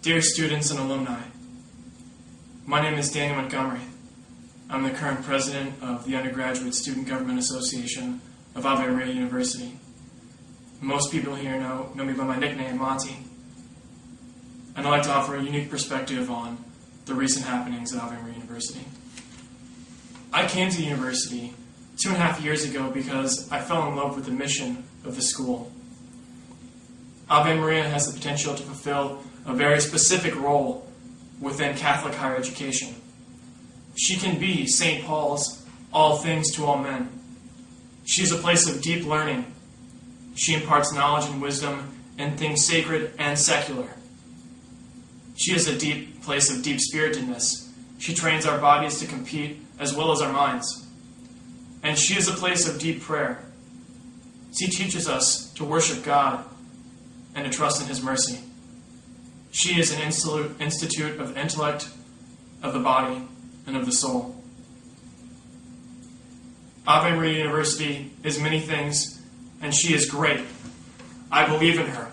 Dear students and alumni, my name is Daniel Montgomery. I'm the current president of the Undergraduate Student Government Association of Ave Maria University. Most people here know me by my nickname, Monty, and I'd like to offer a unique perspective on the recent happenings at Ave Maria University. I came to the university 2.5 years ago because I fell in love with the mission of the school. Ave Maria has the potential to fulfill a very specific role within Catholic higher education. She can be St. Paul's all things to all men. She is a place of deep learning. She imparts knowledge and wisdom in things sacred and secular. She is a deep place of deep spiritedness. She trains our bodies to compete as well as our minds. And she is a place of deep prayer. She teaches us to worship God and to trust in His mercy. She is an institute of intellect, of the body, and of the soul. Ave Maria University is many things, and she is great. I believe in her.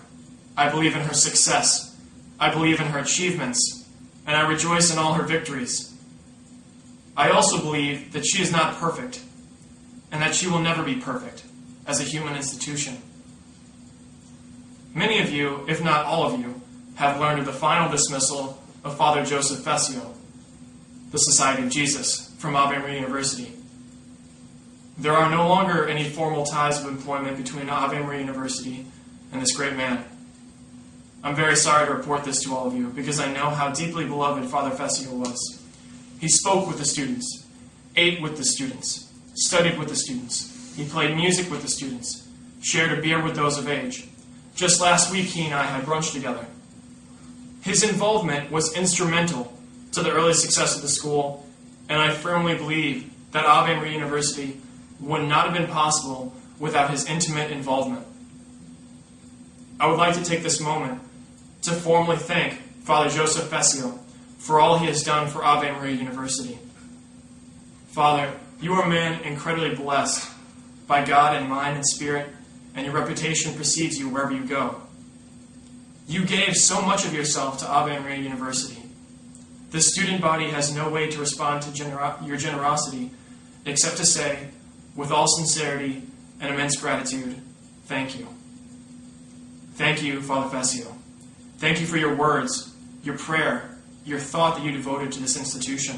I believe in her success. I believe in her achievements, and I rejoice in all her victories. I also believe that she is not perfect, and that she will never be perfect as a human institution. Many of you, if not all of you, have learned of the final dismissal of Father Joseph Fessio, the Society of Jesus, from Ave Maria University. There are no longer any formal ties of employment between Ave Maria University and this great man. I'm very sorry to report this to all of you, because I know how deeply beloved Father Fessio was. He spoke with the students, ate with the students, studied with the students. He played music with the students, shared a beer with those of age. Just last week, he and I had brunch together. His involvement was instrumental to the early success of the school, and I firmly believe that Ave Maria University would not have been possible without his intimate involvement. I would like to take this moment to formally thank Father Joseph Fessio for all he has done for Ave Maria University. Father, you are a man incredibly blessed by God in mind and spirit, and your reputation precedes you wherever you go. You gave so much of yourself to Ave Maria University. The student body has no way to respond to your generosity except to say, with all sincerity and immense gratitude, thank you. Thank you, Father Fessio. Thank you for your words, your prayer, your thought that you devoted to this institution.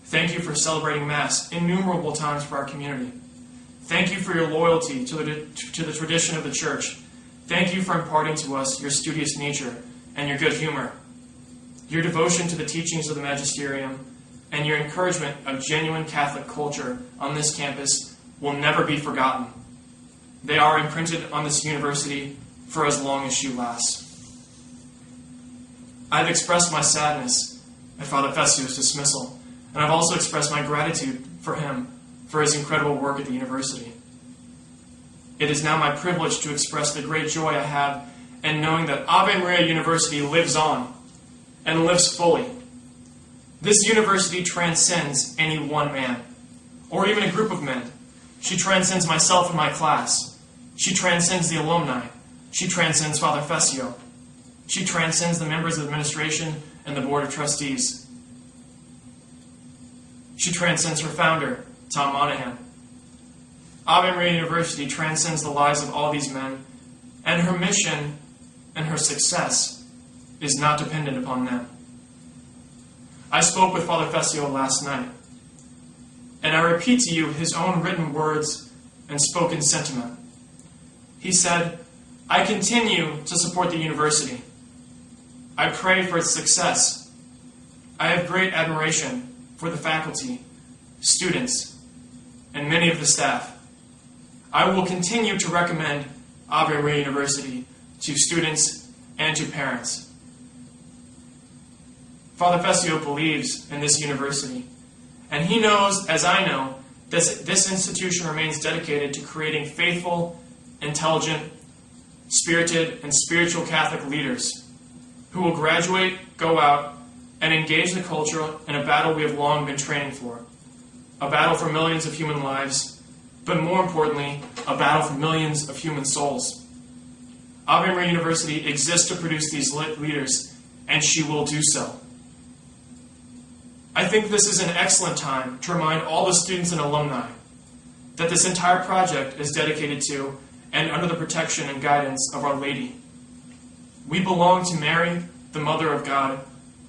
Thank you for celebrating Mass innumerable times for our community. Thank you for your loyalty to the tradition of the Church. Thank you for imparting to us your studious nature and your good humor. Your devotion to the teachings of the Magisterium and your encouragement of genuine Catholic culture on this campus will never be forgotten. They are imprinted on this university for as long as you last. I've expressed my sadness at Father Fessio's dismissal, and I've also expressed my gratitude for him for his incredible work at the university. It is now my privilege to express the great joy I have in knowing that Ave Maria University lives on and lives fully. This university transcends any one man, or even a group of men. She transcends myself and my class. She transcends the alumni. She transcends Father Fessio. She transcends the members of the administration and the board of trustees. She transcends her founder, Tom Monahan. Ave Maria University transcends the lives of all these men, and her mission and her success is not dependent upon them. I spoke with Father Fessio last night, and I repeat to you his own written words and spoken sentiment. He said, I continue to support the university. I pray for its success. I have great admiration for the faculty, students, and many of the staff. I will continue to recommend Ave Maria University to students and to parents. Father Fessio believes in this university, and he knows, as I know, that this institution remains dedicated to creating faithful, intelligent, spirited, and spiritual Catholic leaders who will graduate, go out, and engage the culture in a battle we have long been training for, a battle for millions of human lives, but more importantly, a battle for millions of human souls. Ave Maria University exists to produce these leaders, and she will do so. I think this is an excellent time to remind all the students and alumni that this entire project is dedicated to and under the protection and guidance of Our Lady. We belong to Mary, the Mother of God,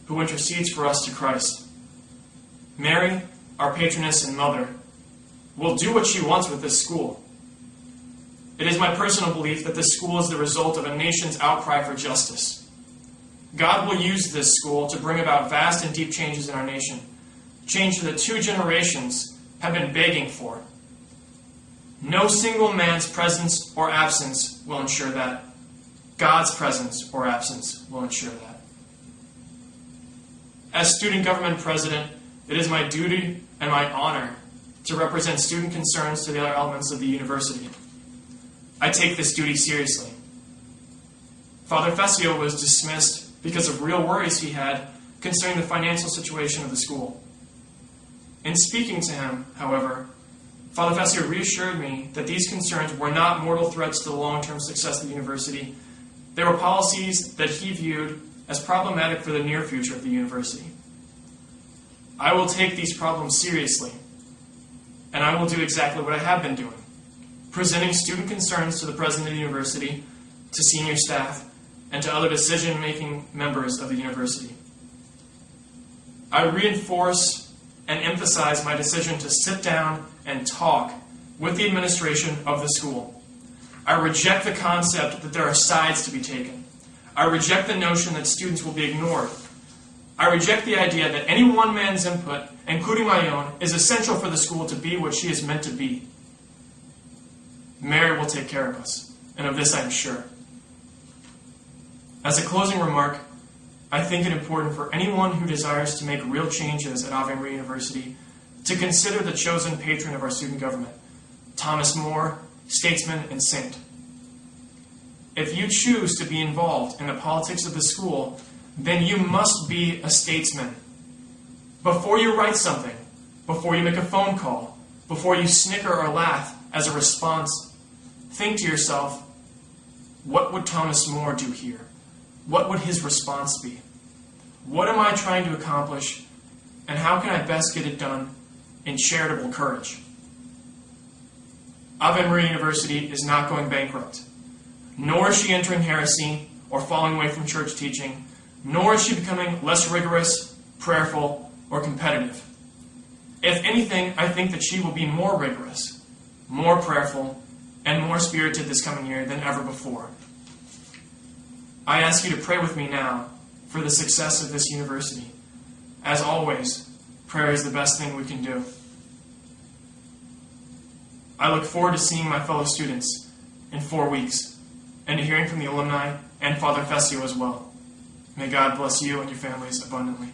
who intercedes for us to Christ. Mary, our patroness and mother, will do what she wants with this school. It is my personal belief that this school is the result of a nation's outcry for justice. God will use this school to bring about vast and deep changes in our nation, change that 2 generations have been begging for. No single man's presence or absence will ensure that. God's presence or absence will ensure that. As student government president, it is my duty and my honor to represent student concerns to the other elements of the university. I take this duty seriously. Father Fessio was dismissed because of real worries he had concerning the financial situation of the school. In speaking to him, however, Father Fessio reassured me that these concerns were not mortal threats to the long-term success of the university. They were policies that he viewed as problematic for the near future of the university. I will take these problems seriously, and I will do exactly what I have been doing, presenting student concerns to the president of the university, to senior staff, and to other decision-making members of the university. I reinforce and emphasize my decision to sit down and talk with the administration of the school. I reject the concept that there are sides to be taken. I reject the notion that students will be ignored. I reject the idea that any one man's input, including my own, is essential for the school to be what she is meant to be. Mary will take care of us, and of this I am sure. As a closing remark, I think it important for anyone who desires to make real changes at Ave Maria University to consider the chosen patron of our student government, Thomas More, statesman and saint. If you choose to be involved in the politics of the school, then you must be a statesman. Before you write something, before you make a phone call, before you snicker or laugh as a response, think to yourself, what would Thomas More do here? What would his response be? What am I trying to accomplish, and how can I best get it done in charitable courage? Ave Maria University is not going bankrupt, nor is she entering heresy or falling away from church teaching, nor is she becoming less rigorous, prayerful, or competitive. If anything, I think that she will be more rigorous, more prayerful, and more spirited this coming year than ever before. I ask you to pray with me now for the success of this university. As always, prayer is the best thing we can do. I look forward to seeing my fellow students in 4 weeks and to hearing from the alumni and Father Fessio as well. May God bless you and your families abundantly.